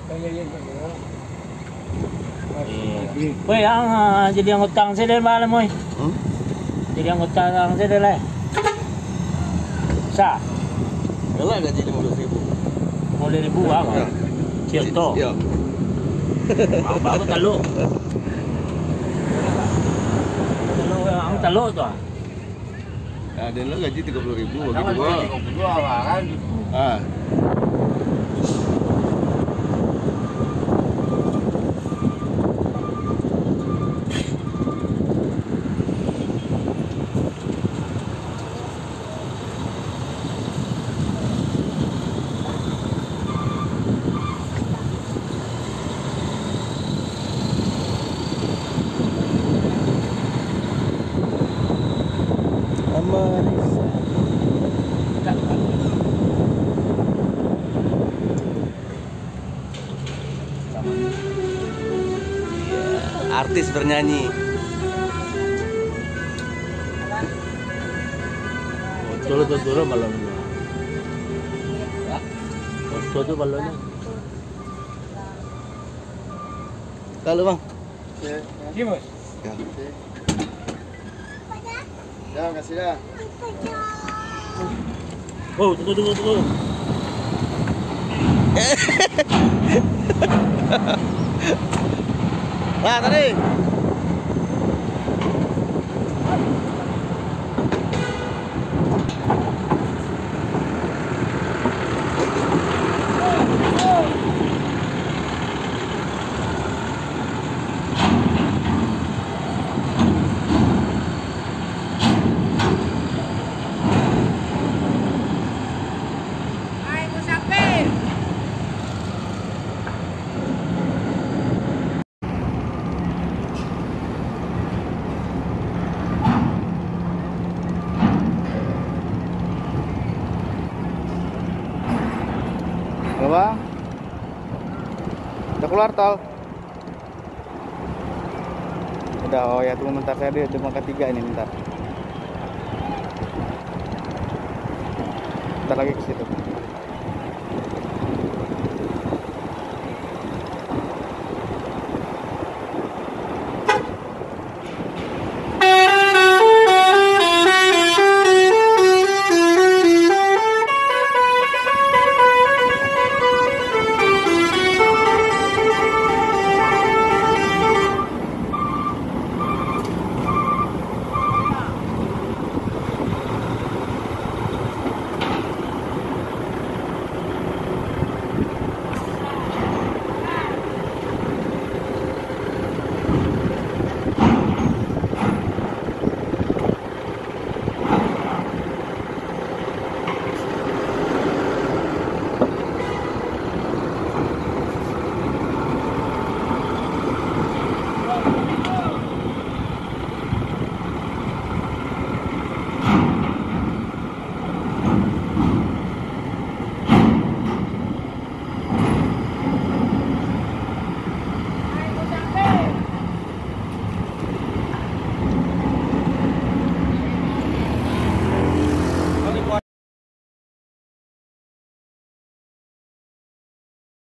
Woi, ang jadi ang utang sila malam mo. Jadi ang utang sila lah. Sa? Wala gaji 15.000. 50.000 ah. Cierto. Iya. Bago talo. Talo ang talo to ah. Ada lah gaji 30.000 bagi dua. Ah. Artis bernyanyi. Turun balon. Itu balonnya. Kalau bang. Gimana? Ya. Dah, kasih dah. Oh, tunggu. Lah tadi. Halo bang, udah keluar tol? Udah, oh ya tunggu bentar, saya di depan ketiga ini bentar. Bentar lagi ke situ.